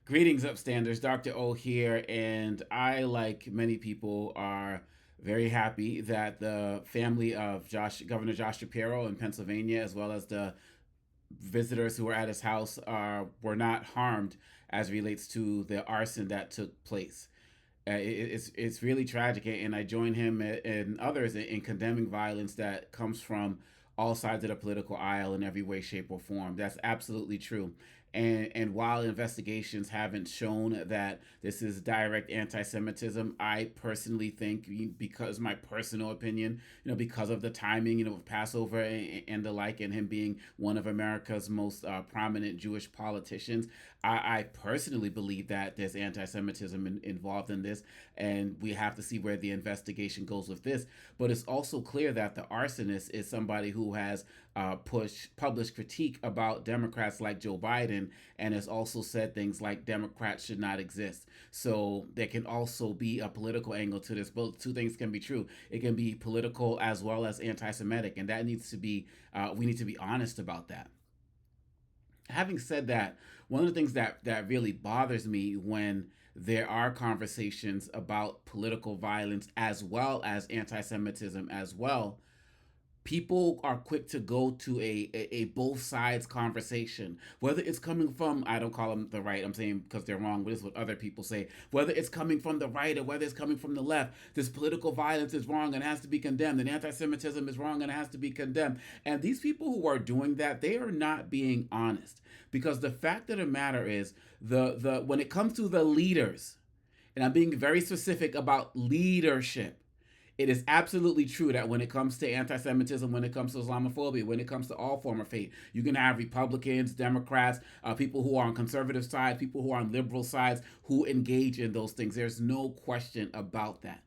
Greetings, upstanders. Dr. O here, and I, like many people, are very happy that the family of Governor Josh Shapiro in Pennsylvania, as well as the visitors who were at his house, were not harmed as relates to the arson that took place. It's really tragic, and I join him and others in condemning violence that comes from all sides of the political aisle in every way, shape, or form. That's absolutely true. And while investigations haven't shown that this is direct anti-Semitism, I personally think, because my personal opinion, because of the timing, of Passover and the like, and him being one of America's most prominent Jewish politicians, I personally believe that there's anti-Semitism involved in this, and we have to see where the investigation goes with this. But it's also clear that the arsonist is somebody who has published critique about Democrats like Joe Biden, and has also said things like Democrats should not exist. So there can also be a political angle to this. Both two things can be true. It can be political as well as anti-Semitic, and that needs to be. We need to be honest about that. Having said that, one of the things that really bothers me when there are conversations about political violence as well as anti-Semitism as well, people are quick to go to a both sides conversation, whether it's coming from, I don't call them the right, I'm saying because they're wrong, but this is what other people say, whether it's coming from the right or whether it's coming from the left. This political violence is wrong and has to be condemned, and anti-Semitism is wrong and has to be condemned. And these people who are doing that, they are not being honest, because the fact of the matter is, the when it comes to the leaders, and I'm being very specific about leadership, it is absolutely true that when it comes to anti-Semitism, when it comes to Islamophobia, when it comes to all form of hate, you can have Republicans, Democrats, people who are on conservative sides, people who are on liberal sides, who engage in those things. There's no question about that.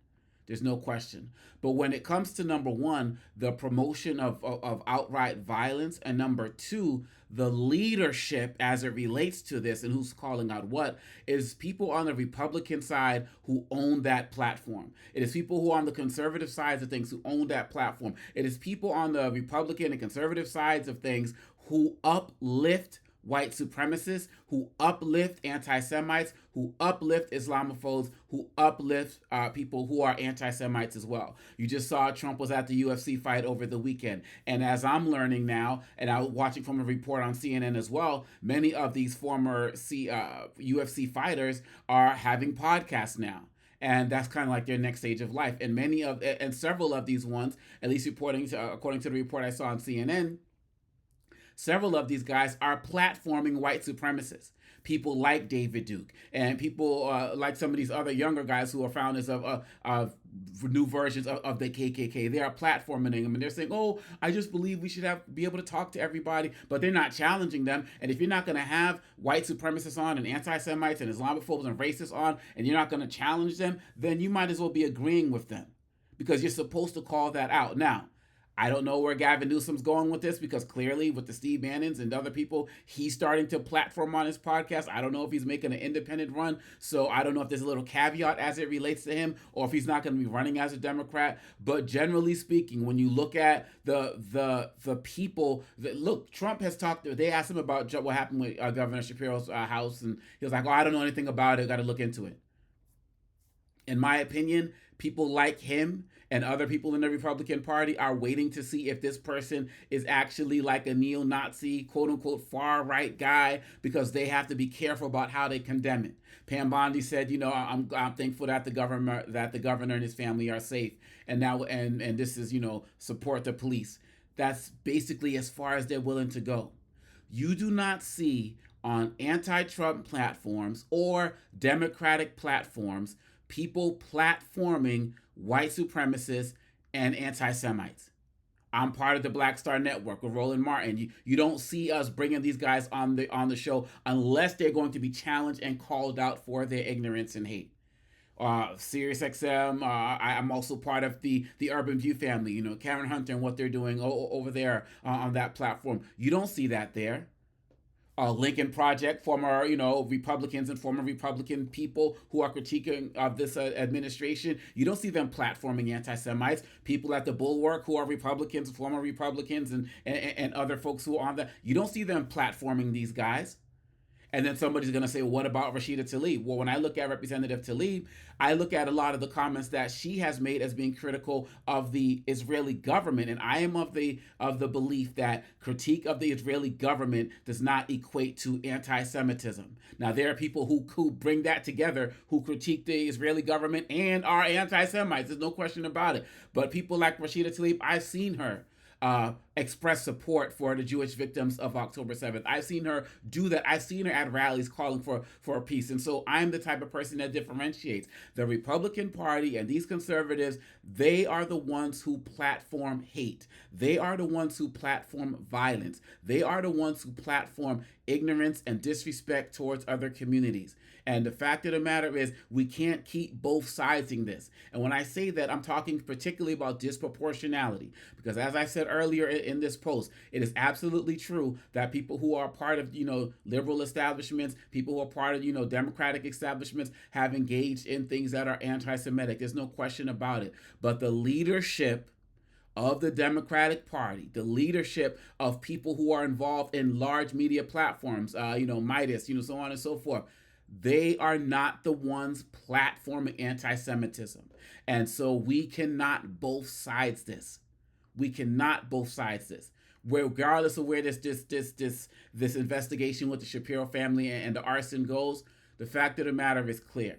There's no question. But when it comes to number one, the promotion of outright violence, and number two, the leadership as it relates to this and who's calling out what, is people on the Republican side who own that platform. It is people who are on the conservative sides of things who own that platform. It is people on the Republican and conservative sides of things who uplift white supremacists, who uplift anti-Semites, who uplift Islamophobes, who uplift people who are anti-Semites as well. You just saw Trump was at the UFC fight over the weekend. And as I'm learning now, and I was watching from a report on CNN as well, many of these former UFC fighters are having podcasts now, and that's kind of like their next stage of life. And several of these ones, at least according to the report I saw on CNN, several of these guys are platforming white supremacists. People like David Duke, and people like some of these other younger guys who are founders of new versions of the KKK. They are platforming them, and they're saying, "Oh, I just believe we should be able to talk to everybody," but they're not challenging them. And if you're not going to have white supremacists on, and anti-Semites, and Islamophobes, and racists on, and you're not going to challenge them, then you might as well be agreeing with them, because you're supposed to call that out. Now, I don't know where Gavin Newsom's going with this, because clearly with the Steve Bannons and other people, he's starting to platform on his podcast. I don't know if he's making an independent run, so I don't know if there's a little caveat as it relates to him, or if he's not going to be running as a Democrat. But generally speaking, when you look at the people that look, Trump has talked. They asked him about what happened with Governor Shapiro's house, and he was like, "Oh, I don't know anything about it. Got to look into it." In my opinion, people like him and other people in the Republican Party are waiting to see if this person is actually like a neo-Nazi, quote-unquote, far-right guy, because they have to be careful about how they condemn it. Pam Bondi said, I'm thankful that the governor and his family are safe, and this is, support the police. That's basically as far as they're willing to go. You do not see on anti-Trump platforms or Democratic platforms people platforming white supremacists and anti-Semites. I'm part of the Black Star Network with Roland Martin. You don't see us bringing these guys on the show unless they're going to be challenged and called out for their ignorance and hate. SiriusXM. I'm also part of the Urban View family. Karen Hunter and what they're doing over there on that platform. You don't see that there. Lincoln Project, former, Republicans and former Republican people who are critiquing of this administration. You don't see them platforming anti-Semites. People at the Bulwark who are Republicans, former Republicans, and other folks who are on that. You don't see them platforming these guys. And then somebody's going to say, well, what about Rashida Tlaib? Well, when I look at Representative Tlaib, I look at a lot of the comments that she has made as being critical of the Israeli government, and I am of the belief that critique of the Israeli government does not equate to anti-Semitism. Now, there are people who bring that together, who critique the Israeli government and are anti-Semites. There's no question about it. But people like Rashida Tlaib, I've seen her express support for the Jewish victims of October 7th. I've seen her do that. I've seen her at rallies calling for peace. And so I'm the type of person that differentiates. The Republican Party and these conservatives, they are the ones who platform hate. They are the ones who platform violence. They are the ones who platform ignorance and disrespect towards other communities. And the fact of the matter is, we can't keep both sides in this. And when I say that, I'm talking particularly about disproportionality. Because as I said earlier in this post, it is absolutely true that people who are part of, liberal establishments, people who are part of, democratic establishments have engaged in things that are anti-Semitic. There's no question about it. But the leadership of the Democratic Party, the leadership of people who are involved in large media platforms, Midas, so on and so forth, they are not the ones platforming anti-Semitism. And so we cannot both sides this. We cannot both sides this. Regardless of where this investigation with the Shapiro family and the arson goes, the fact of the matter is clear.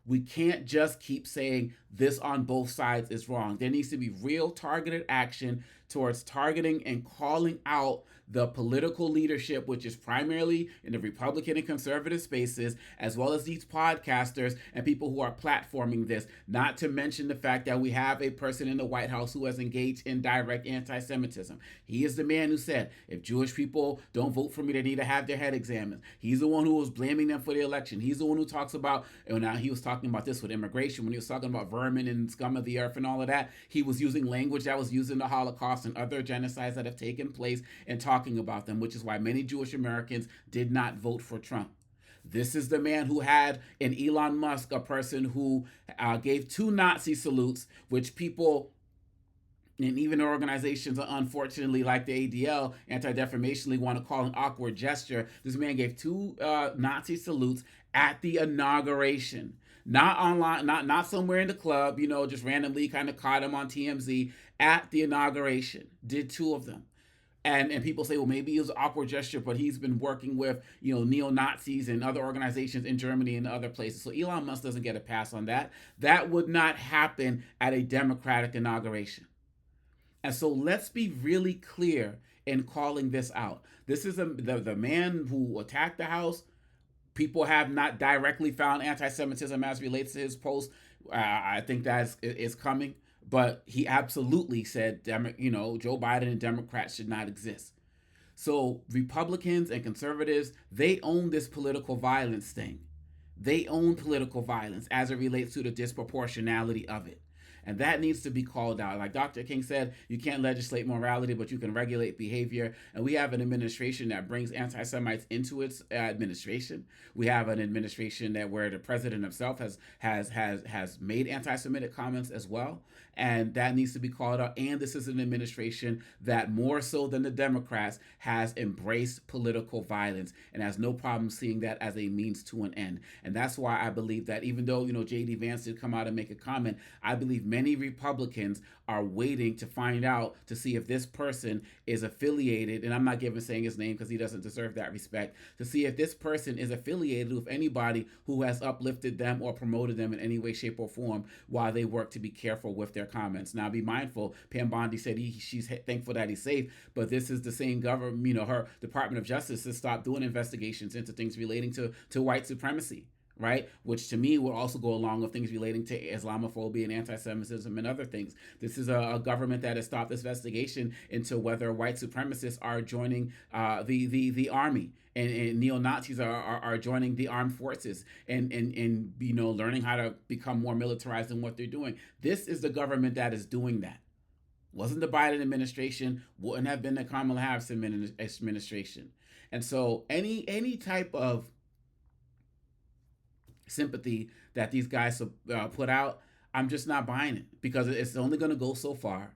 We can't just keep saying this on both sides is wrong. There needs to be real targeted action towards targeting and calling out the political leadership, which is primarily in the Republican and conservative spaces, as well as these podcasters and people who are platforming this, not to mention the fact that we have a person in the White House who has engaged in direct anti-Semitism. He is the man who said, if Jewish people don't vote for me, they need to have their head examined. He's the one who was blaming them for the election. He's the one who talks about, and now he was talking about this with immigration, when he was talking about vermin and scum of the earth and all of that. He was using language that was used in the Holocaust and other genocides that have taken place and talking about them, which is why many Jewish Americans did not vote for Trump. This is the man who had in Elon Musk a person who gave 2 Nazi salutes, which people and even organizations, unfortunately, like the ADL, Anti-Defamation League, want to call an awkward gesture. This man gave 2 Nazi salutes at the inauguration. Not online, not somewhere in the club, just randomly kind of caught him on TMZ at the inauguration. Did 2 of them. And people say, well, maybe it was an awkward gesture, but he's been working with, neo-Nazis and other organizations in Germany and other places. So Elon Musk doesn't get a pass on that. That would not happen at a Democratic inauguration. And so let's be really clear in calling this out. This is the man who attacked the House. People have not directly found anti-Semitism as relates to his post. I think that is coming. But he absolutely said, Joe Biden and Democrats should not exist. So Republicans and conservatives, they own this political violence thing. They own political violence as it relates to the disproportionality of it. And that needs to be called out. Like Dr. King said, you can't legislate morality, but you can regulate behavior. And we have an administration that brings anti-Semites into its administration. We have an administration where the president himself has made anti-Semitic comments as well. And that needs to be called out. And this is an administration that, more so than the Democrats, has embraced political violence and has no problem seeing that as a means to an end. And that's why I believe that even though, J.D. Vance did come out and make a comment, I believe many Republicans are waiting to find out to see if this person is affiliated, and I'm not saying his name because he doesn't deserve that respect, to see if this person is affiliated with anybody who has uplifted them or promoted them in any way, shape, or form while they work to be careful with their comments. Now, be mindful, Pam Bondi said she's thankful that he's safe, but this is the same government, her Department of Justice has stopped doing investigations into things relating to white supremacy. Right? Which to me will also go along with things relating to Islamophobia and anti-Semitism and other things. This is a government that has stopped this investigation into whether white supremacists are joining the army. And neo-Nazis are joining the armed forces and learning how to become more militarized in what they're doing. This is the government that is doing that. Wasn't the Biden administration, wouldn't have been the Kamala Harris administration. And so any type of sympathy that these guys put out, I'm just not buying it, because it's only going to go so far.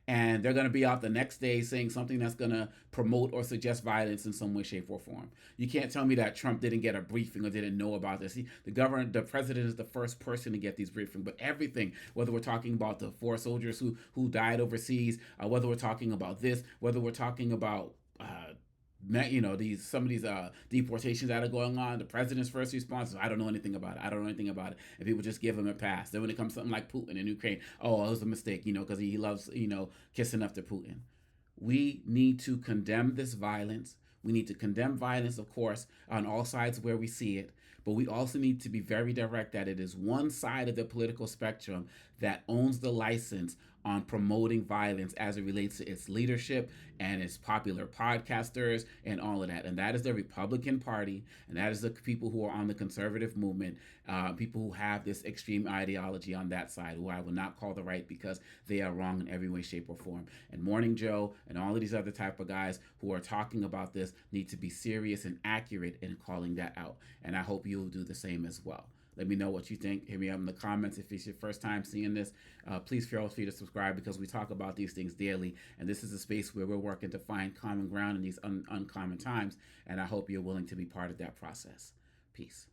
and they're going to be out the next day saying something that's going to promote or suggest violence in some way, shape, or form. You can't tell me that Trump didn't get a briefing or didn't know about this. The president is the first person to get these briefings. But everything, whether we're talking about the 4 soldiers who died overseas, whether we're talking about this, whether we're talking about these some of these deportations that are going on, the president's first response is, I don't know anything about it. I don't know anything about it. And people just give him a pass. Then when it comes to something like Putin in Ukraine, oh, it was a mistake, because he loves, kissing up to Putin. We need to condemn this violence. We need to condemn violence, of course, on all sides where we see it. But we also need to be very direct that it is one side of the political spectrum that owns the license on promoting violence as it relates to its leadership and its popular podcasters and all of that. And that is the Republican Party, and that is the people who are on the conservative movement, people who have this extreme ideology on that side, who I will not call the right because they are wrong in every way, shape, or form. And Morning Joe and all of these other type of guys who are talking about this need to be serious and accurate in calling that out. And I hope you'll do the same as well. Let me know what you think. Hit me up in the comments. If it's your first time seeing this, please feel free to subscribe, because we talk about these things daily. And this is a space where we're working to find common ground in these uncommon times. And I hope you're willing to be part of that process. Peace.